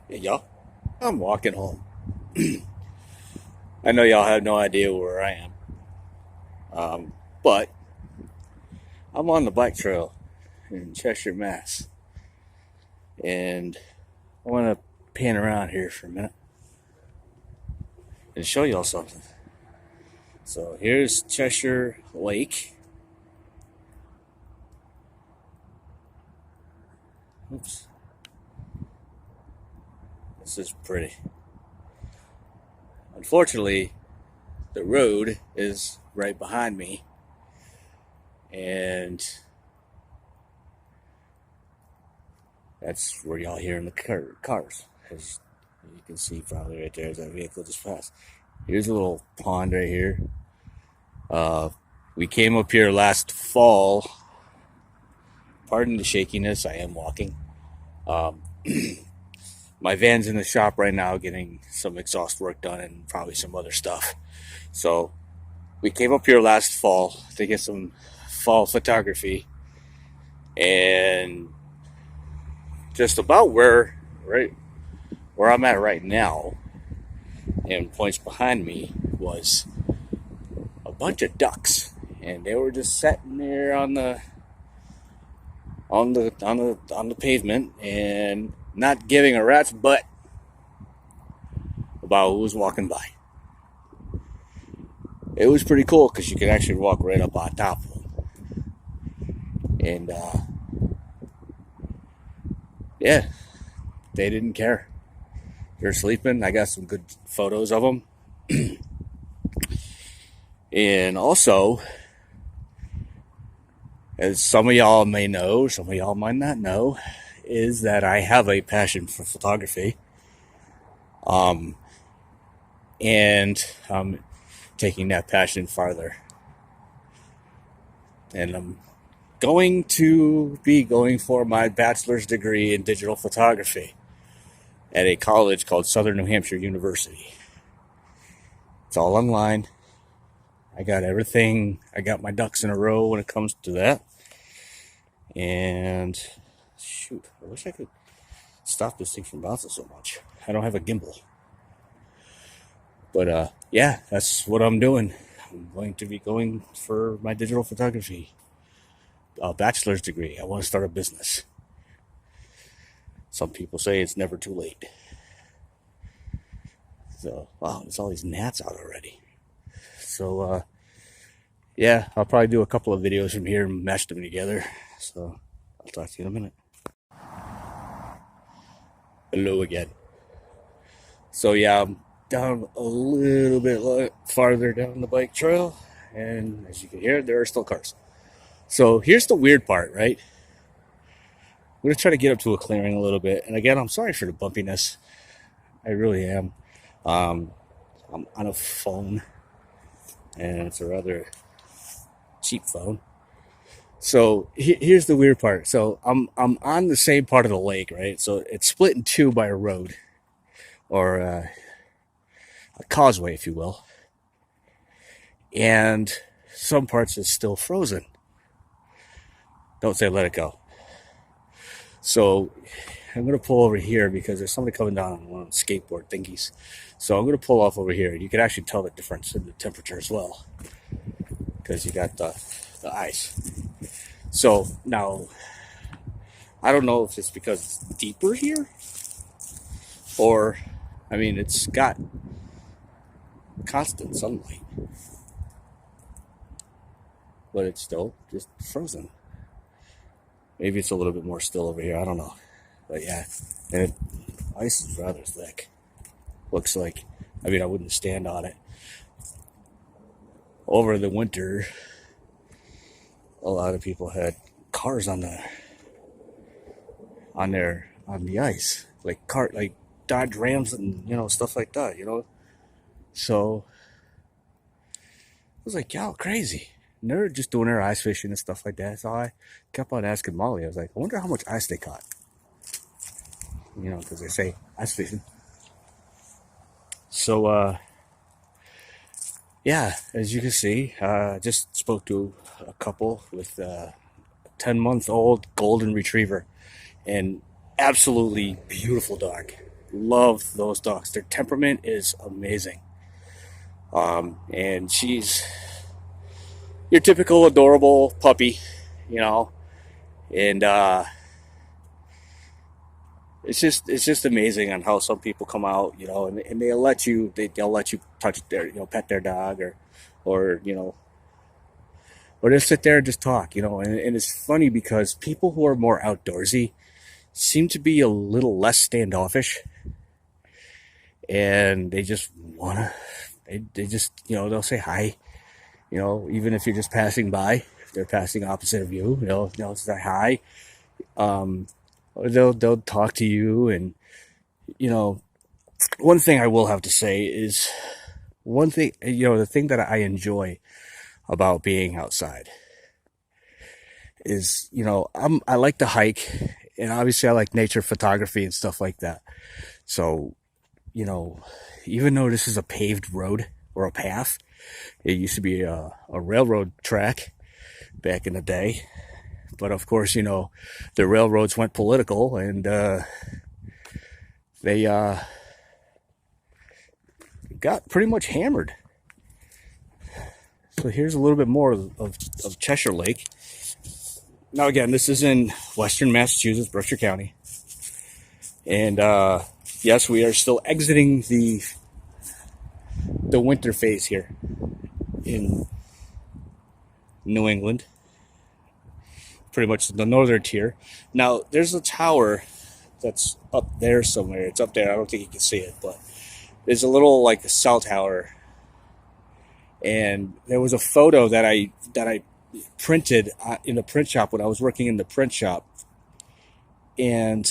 Hey, y'all, I'm walking home. I know y'all have no idea where I am, but I'm on the bike trail in Cheshire, Mass. And I want to pan around here for a minute and show y'all something. So here's Cheshire Lake. Oops. This is pretty. Unfortunately, the road is right behind me, and that's where y'all hearing the cars. As you can see, probably right there, that vehicle just passed. Here's a little pond right here. We came up here last fall. Pardon the shakiness, I am walking. Um, my van's in the shop right now getting some exhaust work done and probably some other stuff. So we came up here last fall to get some fall photography, and just about right where I'm at right now and points behind me was a bunch of ducks, and they were just sitting there on the pavement and not giving a rat's butt about who was walking by. It was pretty cool because you could actually walk right up on top of them. And yeah, they didn't care. They're sleeping. I got some good photos of them. And also, as some of y'all may know, some of y'all might not know, is that I have a passion for photography. And I'm taking that passion farther. And I'm going to be going for my bachelor's degree in digital photography at a college called Southern New Hampshire University. It's all online. I got everything. I got my ducks in a row when it comes to that. And shoot, I wish I could stop this thing from bouncing so much. I don't have a gimbal. But yeah, that's what I'm doing. I'm going to be going for my digital photography bachelor's degree. I want to start a business. Some people say it's never too late. So, wow, there's all these gnats out already. So, yeah, I'll probably do a couple of videos from here and mash them together. So, I'll talk to you in a minute. Hello again. So, yeah, I'm down a little bit farther down the bike trail. And as you can hear, there are still cars. So, here's the weird part, right? I'm going to try to get up to a clearing a little bit. And again, I'm sorry for the bumpiness. I really am. I'm on a phone, and it's a rather cheap phone. So here's the weird part. So I'm on the same part of the lake, right? So it's split in two by a road, or a causeway, if you will. And some parts is still frozen. Don't say let it go. So I'm going to pull over here because there's somebody coming down on one of the skateboard thingies. So I'm going to pull off over here. You can actually tell the difference in the temperature as well, because you got the ice. So now, I don't know if it's because it's deeper here, or, I mean, it's got constant sunlight, but it's still just frozen. Maybe it's a little bit more still over here. I don't know. But yeah, and ice is rather thick. Looks like, I mean, I wouldn't stand on it. Over the winter, a lot of people had cars on the ice, like Dodge Rams and stuff like that. So I was like, y'all crazy. And they're just doing their ice fishing and stuff like that. So I kept on asking Molly. I was like, I wonder how much ice they caught. Because they say ice fishing. So, yeah, as you can see, I just spoke to a couple with a 10-month-old golden retriever, and absolutely beautiful dog. love those dogs. Their temperament is amazing. And she's your typical adorable puppy, you know, and it's just amazing on how some people come out, you know, and they'll let you touch their, you know, pet their dog, or you know, or just sit there and just talk, you know. And it's funny because people who are more outdoorsy seem to be a little less standoffish, and they just wanna, they just, you know, they'll say hi, you know, even if you're just passing by, if they're passing opposite of you, they'll say hi. Or they'll talk to you, and you know, one thing I will have to say is one thing, you know, the thing that I enjoy about being outside is, you know, I like to hike, and obviously I like nature photography and stuff like that. So, you know, even though this is a paved road or a path, it used to be a railroad track back in the day. But of course, you know, the railroads went political, and they got pretty much hammered. So here's a little bit more of Cheshire Lake. Now again, this is in western Massachusetts, Berkshire County. And yes, we are still exiting the winter phase here in New England. Pretty much the northern tier. Now, there's a tower that's up there somewhere. It's up there. I don't think you can see it, but there's a little, like, a cell tower. And there was a photo that I printed in the print shop when I was working in the print shop. And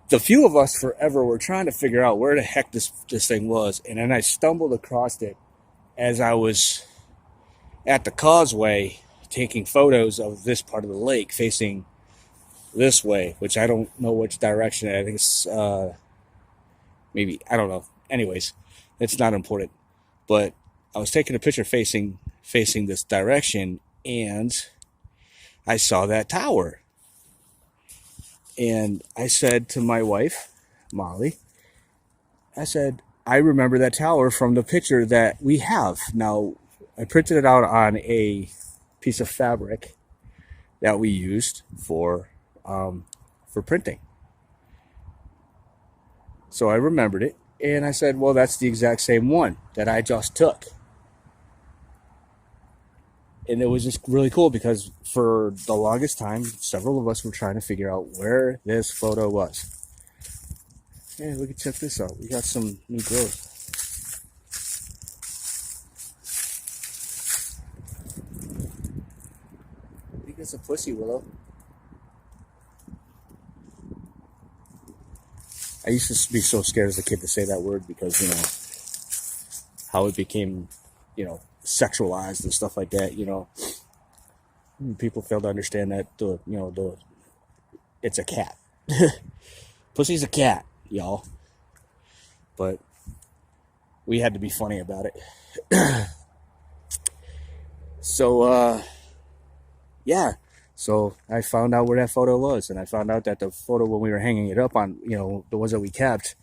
the few of us forever were trying to figure out where the heck this thing was. And then I stumbled across it as I was at the causeway taking photos of this part of the lake facing this way, which I don't know which direction. I think it's maybe, I don't know. Anyways, it's not important. But I was taking a picture facing this direction, and I saw that tower. And I said to my wife, Molly, I said, I remember that tower from the picture that we have. Now, I printed it out on a piece of fabric that we used for printing. So I remembered it, and I said, well, that's the exact same one that I just took. And it was just really cool because for the longest time, several of us were trying to figure out where this photo was. Hey, look, check this out. We got some new growth. I think it's a pussy willow. I used to be so scared as a kid to say that word because, you know, how it became, you know, sexualized and stuff like that, you know. People fail to understand that it's a cat. Pussy's a cat, y'all. But we had to be funny about it. So yeah. So I found out where that photo was, and I found out that the photo when we were hanging it up on, you know, the ones that we kept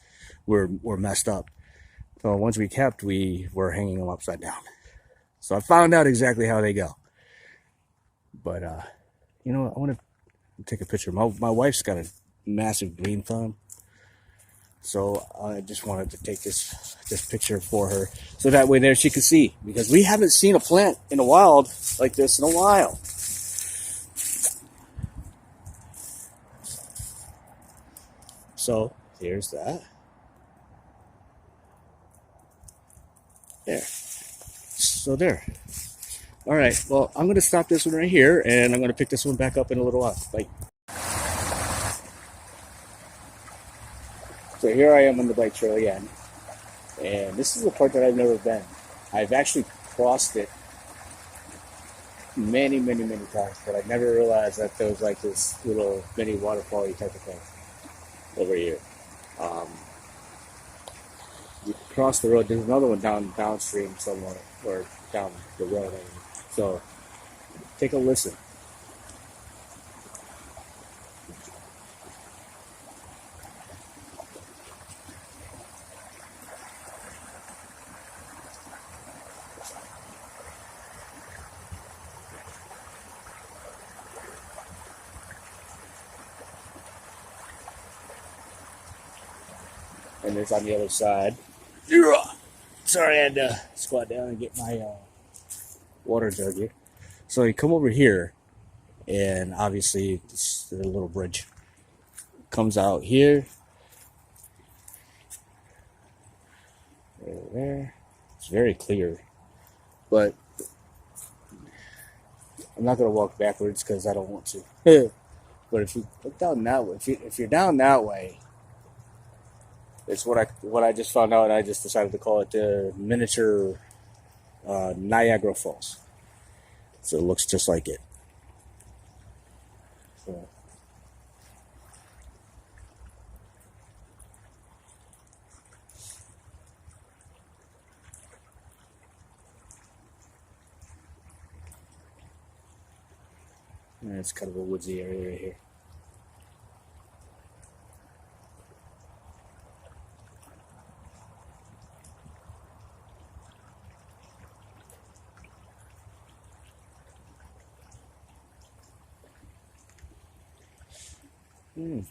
were messed up. So the ones we kept, we were hanging them upside down. So I found out exactly how they go. But, you know, I want to take a picture. My wife's got a massive green thumb. So I just wanted to take this picture for her. So that way there she could see. Because we haven't seen a plant in the wild like this in a while. So here's that. There. So there. All right. Well, I'm going to stop this one right here, and I'm going to pick this one back up in a little while. Bye. So here I am on the bike trail again. And this is the part that I've never been. I've actually crossed it many, many, many times, but I never realized that there was like this little mini waterfall-y type of thing over here. You cross the road. There's another one downstream somewhere, or down the road. So take a listen. and there's on the other side. Sorry, I had to squat down and get my water jug here. So you come over here, and obviously this the little bridge comes out here. There. It's very clear, but I'm not gonna walk backwards because I don't want to. But if you look down that way, if you're down that way, it's what I just found out. I just decided to call it the miniature Niagara Falls. So it looks just like it. So. And it's kind of a woodsy area right here.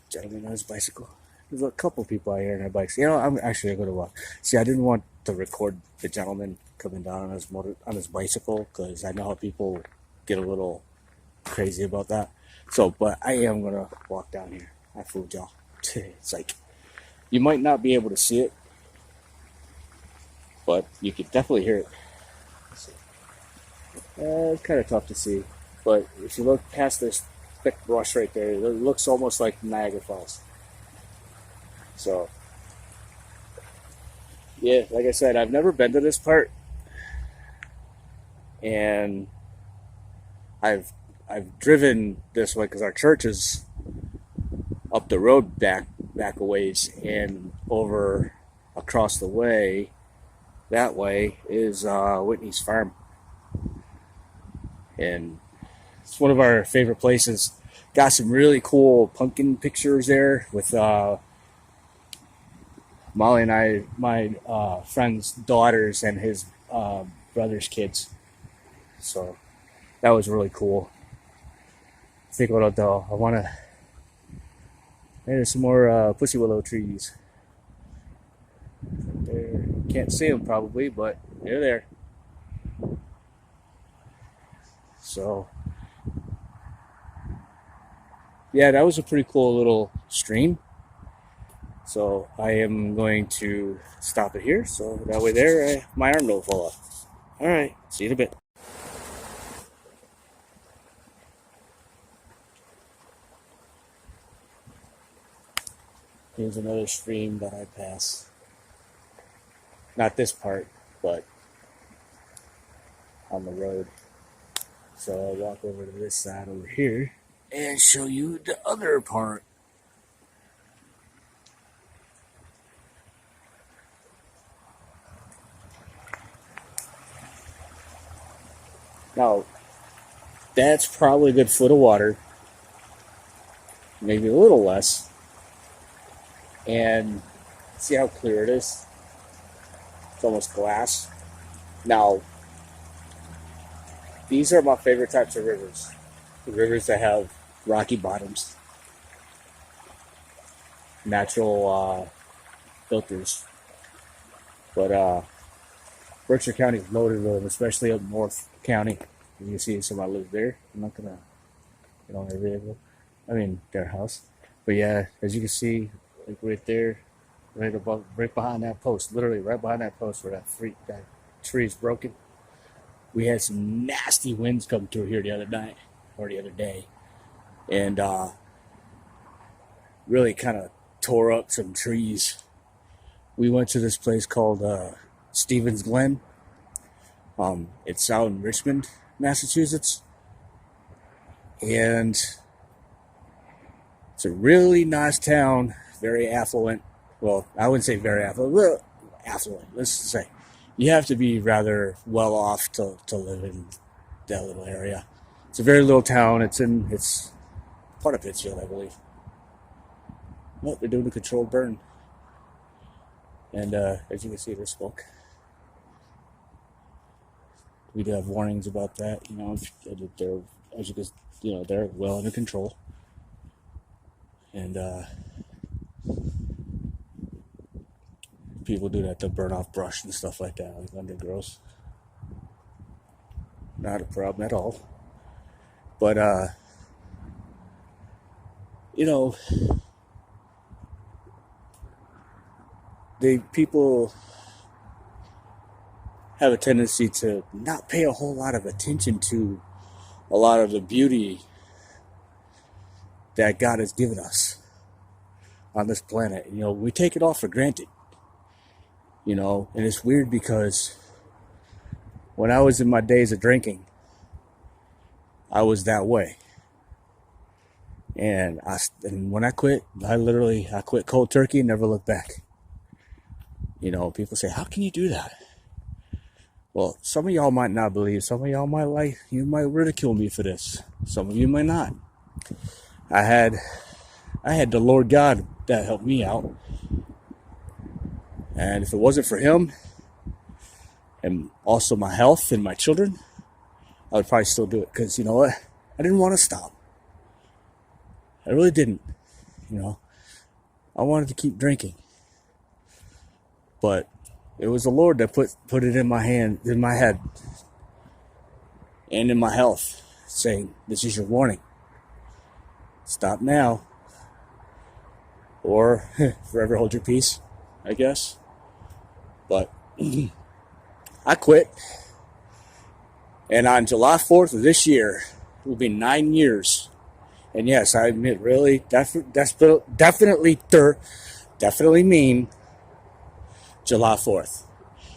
Gentleman on his bicycle. There's a couple people out here on their bikes. You know, I'm actually going to walk. See, I didn't want to record the gentleman coming down on his bicycle because I know how people get a little crazy about that. So, but I am going to walk down here. I fooled y'all. It's like, you might not be able to see it, but you can definitely hear it. It's kind of tough to see, but if you look past this thick brush right there, it looks almost like Niagara Falls. So, yeah, like I said, I've never been to this part, and I've driven this way because our church is up the road back a ways, and over across the way, that way is Whitney's farm, and it's one of our favorite places. Got some really cool pumpkin pictures there with Molly and I, my friend's daughters and his brother's kids. So that was really cool. Think about it though. I want to. There's some more pussy willow trees. There, can't see them probably, but they're there. So, yeah, that was a pretty cool little stream. So I am going to stop it here, so that way there, my arm don't fall off. All right, see you in a bit. Here's another stream that I pass. Not this part, but on the road. So I'll walk over to this side over here and show you the other part. Now, that's probably a good foot of water, maybe a little less. And see how clear it is? It's almost glass. Now, these are my favorite types of rivers. The rivers that have rocky bottoms. Natural filters. But Berkshire County is loaded with them, especially up North County. You can see somebody lives there. I'm not going to get on their vehicle. I mean, their house. But yeah, as you can see, like right there, right above, right behind that post, literally right behind that post where that tree is broken. We had some nasty winds come through here the other night, or the other day, and really kind of tore up some trees. We went to this place called Stevens Glen. It's out in Richmond, Massachusetts, and it's a really nice town, very affluent. Well, I wouldn't say very affluent, well, affluent, let's say. You have to be rather well off to live in that little area. It's a very little town. It's part of Pittsfield, I believe. Well, they're doing a controlled burn. And as you can see, there's smoke. We do have warnings about that. You know, they're, as you can, you know, they're well under control. And people do that to burn off brush and stuff like that, like undergrowth. Not a problem at all. But you know, people have a tendency to not pay a whole lot of attention to a lot of the beauty that God has given us on this planet. You know, we take it all for granted. You know, and it's weird because when I was in my days of drinking, I was that way. And when I quit, I quit cold turkey and never looked back. You know, people say, how can you do that? Well, some of y'all might not believe. Some of y'all you might ridicule me for this. Some of you might not. I had the Lord God that helped me out. And if it wasn't for him, and also my health and my children, I would probably still do it. Because you know what? I didn't want to stop. I really didn't. You know, I wanted to keep drinking. But it was the Lord that put it in my head, and in my health, saying, this is your warning. Stop now. Or forever hold your peace, I guess. But I quit. And on July 4th of this year, it will be 9 years. And yes, I admit, really, definitely mean July 4th.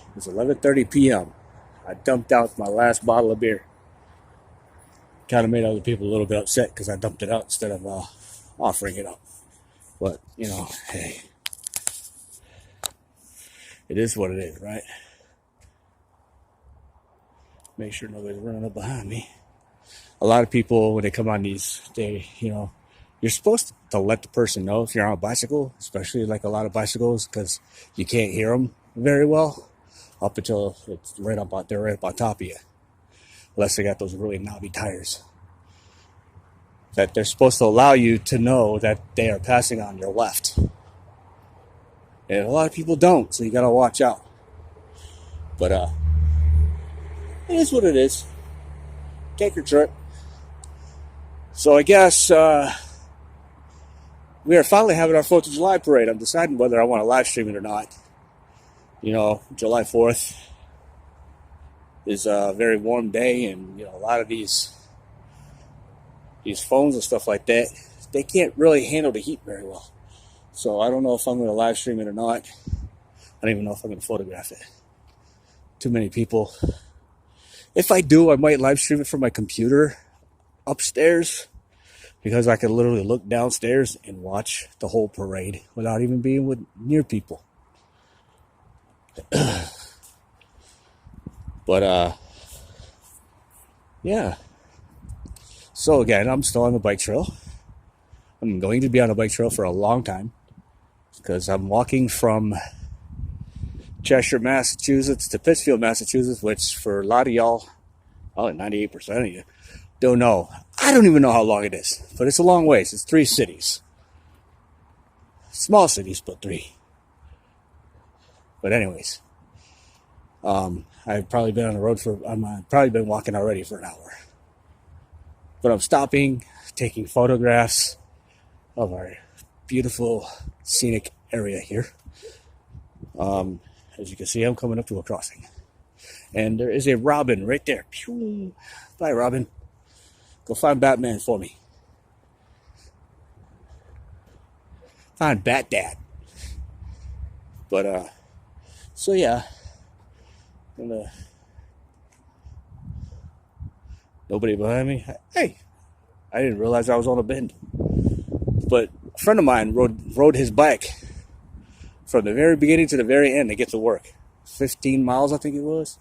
It was 11:30 p.m. I dumped out my last bottle of beer. Kind of made other people a little bit upset because I dumped it out instead of offering it up. But, you know, hey, it is what it is, right? Make sure nobody's running up behind me. A lot of people, when they come on these, you're supposed to let the person know if you're on a bicycle, especially like a lot of bicycles, because you can't hear them very well up until it's they're right up on top of you. Unless they got those really knobby tires. That they're supposed to allow you to know that they are passing on your left. And a lot of people don't, so you gotta watch out. But it is what it is. Take your trip. So I guess we are finally having our 4th of July parade. I'm deciding whether I want to live stream it or not. You know, July 4th is a very warm day, and you know, a lot of these phones and stuff like that, they can't really handle the heat very well. So I don't know if I'm going to live stream it or not. I don't even know if I'm going to photograph it. Too many people. If I do, I might live stream it from my computer upstairs, because I could literally look downstairs and watch the whole parade without even being near people. But yeah. So again, I'm still on the bike trail. I'm going to be on the bike trail for a long time, because I'm walking from Cheshire, Massachusetts to Pittsfield, Massachusetts, which for a lot of y'all, probably 98% of you, don't know. I don't even know how long it is, but it's a long ways. It's 3 cities. Small cities, but 3. But anyways, I've probably been on the road I've probably been walking already for an hour. But I'm stopping, taking photographs of our beautiful scenic area here. As you can see, I'm coming up to a crossing. And there is a robin right there. Pew! Bye, Robin. Go find Batman for me. Find Bat Dad. But, so yeah. Nobody behind me. Hey, I didn't realize I was on a bend. But a friend of mine rode his bike from the very beginning to the very end to get to work. 15 miles, I think it was.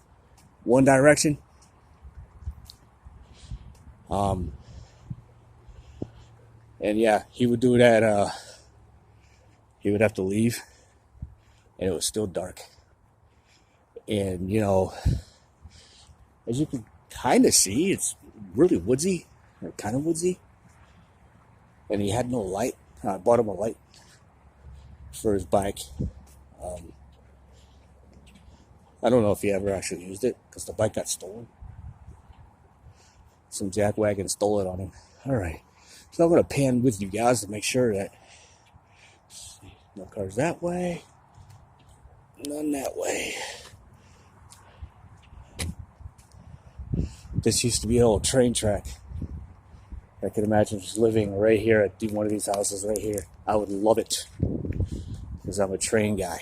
One direction. And yeah, he would do that. He would have to leave, and it was still dark. And you know, as you can kind of see, it's really woodsy, or kind of woodsy. And he had no light. I bought him a light for his bike. I don't know if he ever actually used it because the bike got stolen. Some jackwagon stole it on him. All right. So I'm going to pan with you guys to make sure that no cars that way, none that way. This used to be an old train track. I could imagine just living right here at one of these houses right here. I would love it because I'm a train guy.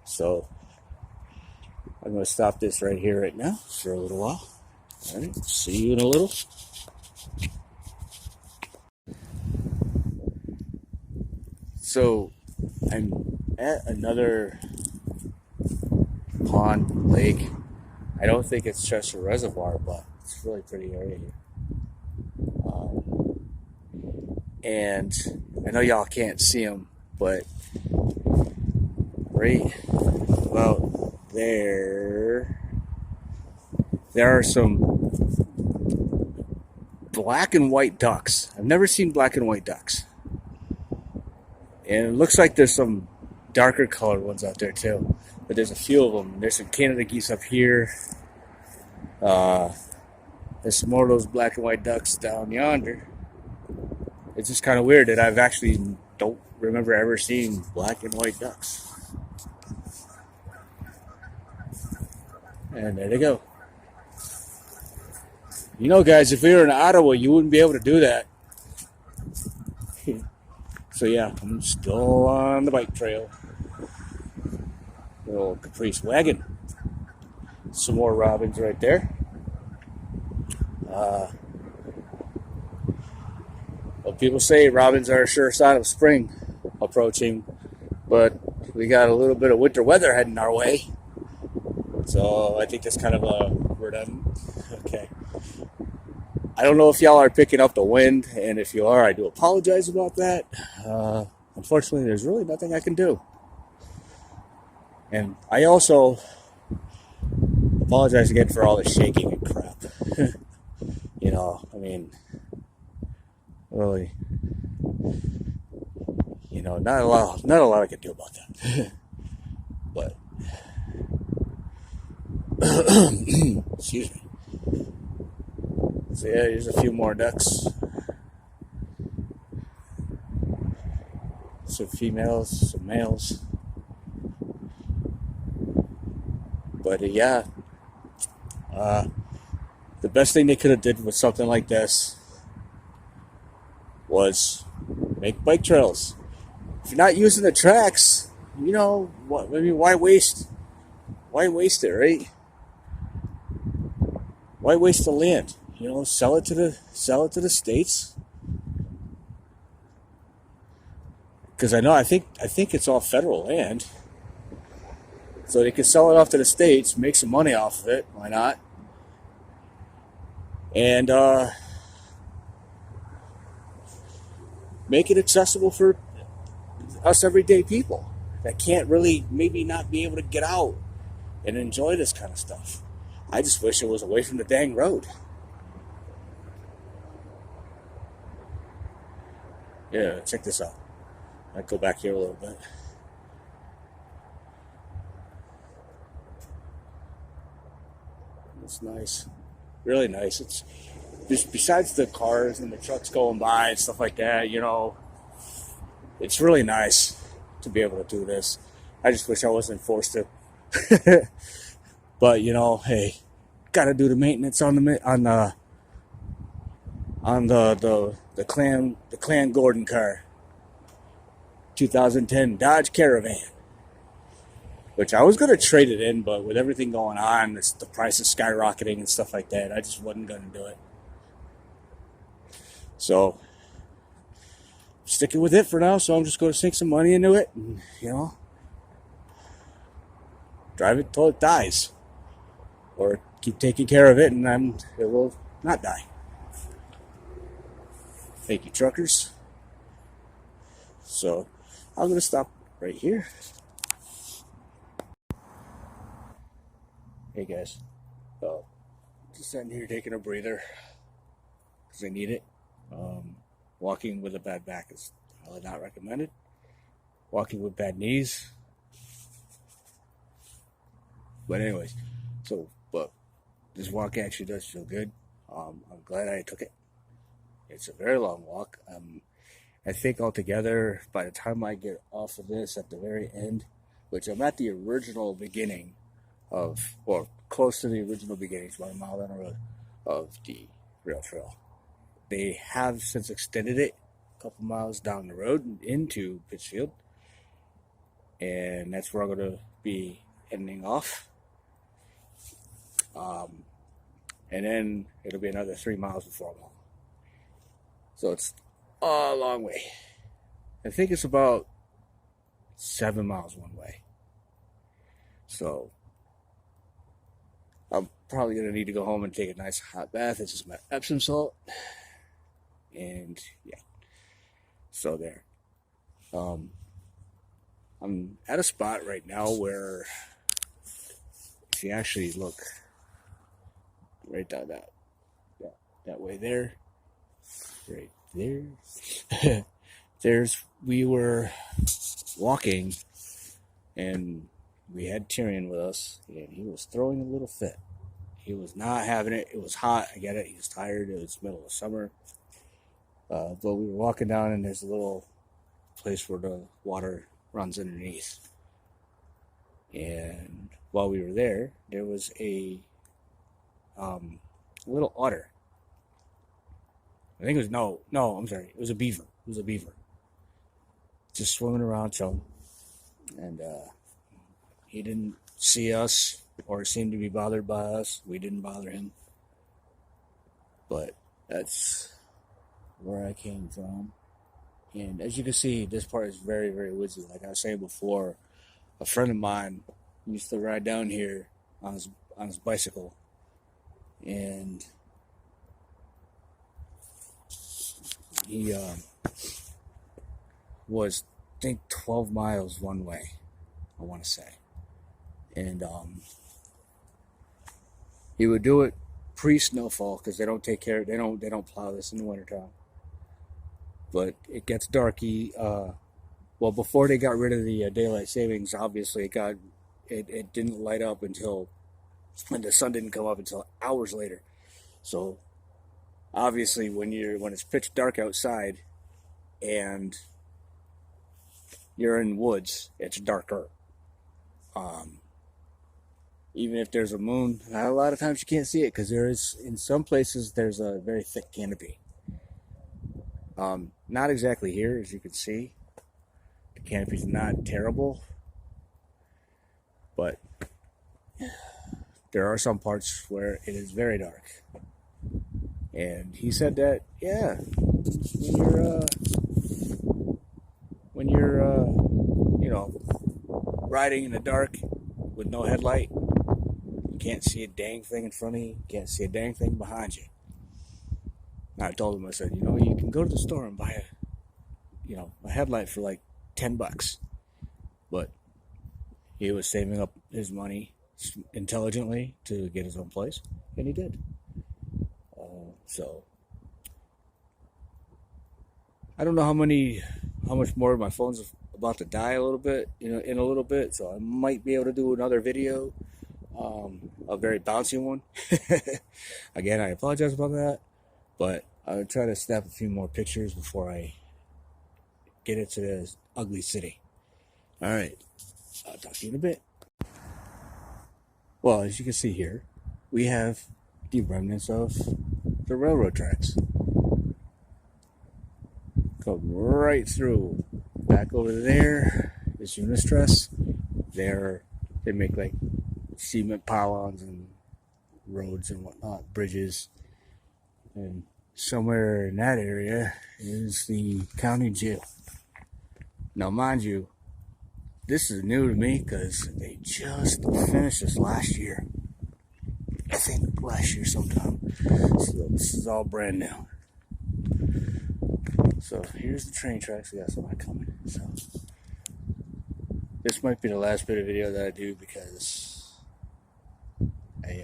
So I'm going to stop this right here right now for a little while. All right, see you in a little. So I'm at another pond, lake. I don't think it's Chester Reservoir, but it's a really pretty area here. And I know y'all can't see them, but right about there are some black and white ducks. I've never seen black and white ducks. And it looks like there's some darker colored ones out there too. But there's a few of them. There's some Canada geese up here. There's some more of those black and white ducks down yonder. It's just kind of weird that I've actually don't remember ever seeing black and white ducks. And there they go. You know, guys, if we were in Ottawa, you wouldn't be able to do that. So yeah, I'm still on the bike trail. Little Caprice wagon. Some more robins right there. Well, people say robins are a sure sign of spring approaching, but we got a little bit of winter weather heading our way. So I think that's kind of we're done. Okay. I don't know if y'all are picking up the wind, and if you are, I do apologize about that. Unfortunately, there's really nothing I can do. And I also apologize again for all the shaking and crap. You know, I mean, really, you know, not a lot I can do about that. But excuse me. So yeah, here's a few more ducks. Some females, some males. But yeah, the best thing they could have did with something like this was make bike trails. If you're not using the tracks, you know, what? I mean, why waste? Why waste it, right? Why waste the land? You know, sell it to the states. Because I think it's all federal land. So they can sell it off to the states, make some money off of it. Why not? And make it accessible for us everyday people that can't really maybe not be able to get out and enjoy this kind of stuff. I just wish it was away from the dang road. Yeah, check this out. I'll go back here a little bit. It's nice. Really nice. It's just besides the cars and the trucks going by and stuff like that, you know, it's really nice to be able to do this. I just wish I wasn't forced to. But you know, hey, gotta do the maintenance on the Clan Gordon car, 2010 Dodge Caravan, which I was gonna trade it in, but with everything going on, the price is skyrocketing and stuff like that, I just wasn't gonna do it. So sticking with it for now. So I'm just gonna sink some money into it, and you know, drive it till it dies, or keep taking care of it, and it will not die. Thank you, truckers. So I'm going to stop right here. Hey guys, just sitting here taking a breather because I need it. Walking with a bad back is highly not recommended. Walking with bad knees But anyways, but this walk actually does feel good. I'm glad I took it. It's a very long walk. I think altogether, by the time I get off of this at the very end, which I'm at the original beginning of, or close to the original beginning, it's about a mile down the road of the rail trail. They have since extended it a couple miles down the road into Pittsfield, and that's where I'm going to be ending off. And then it'll be another 3 miles before I'm home. So it's a long way. I think it's about 7 miles one way. So I'm probably going to need to go home and take a nice hot bath. It's just my Epsom salt. And yeah. So there. I'm at a spot right now where if you actually look right down that way there, right there, we were walking and we had Tyrion with us, and he was throwing a little fit. He was not having it. It was hot. I get it. He was tired. It was middle of summer. But we were walking down, and there's a little place where the water runs underneath. And while we were there, there was a little otter. I think it was, I'm sorry. It was a beaver. Just swimming around, chilling. And he didn't see us or seem to be bothered by us. We didn't bother him. But that's where I came from. And as you can see, this part is very, very woodsy. Like I was saying before, a friend of mine used to ride down here on his bicycle. And he was, I think, 12 miles one way, I want to say. And he would do it pre-snowfall because they don't take care. They don't plow this in the wintertime. But it gets darky. Well, before they got rid of the daylight savings, obviously it didn't light up until, when the sun didn't come up until hours later. So obviously when it's pitch dark outside and you're in woods, it's darker. Even if there's a moon, a lot of times you can't see it because in some places there's a very thick canopy. Not exactly here, as you can see. The canopy's not terrible, but there are some parts where it is very dark. And he said that, yeah, when you're riding in the dark with no headlight, you can't see a dang thing in front of you, you can't see a dang thing behind you. And I told him, I said, you can go to the store and buy a headlight for like $10. But he was saving up his money intelligently to get his own place, and he did. So I don't know how much more my phone's about to die a little bit, in a little bit. So I might be able to do another video, a very bouncy one. Again, I apologize about that, but I'll try to snap a few more pictures before I get into this ugly city. All right, I'll talk to you in a bit. Well, as you can see here, we have the remnants of the railroad tracks. Go right through. Back over there is Unistress. There, they make like cement pylons and roads and whatnot, bridges. And somewhere in that area is the county jail. Now, mind you, this is new to me because they just finished this last year. I think last year sometime. So this is all brand new. So here's the train tracks. We got somebody coming. So this might be the last bit of video that I do because my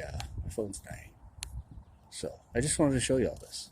phone's dying. So I just wanted to show you all this.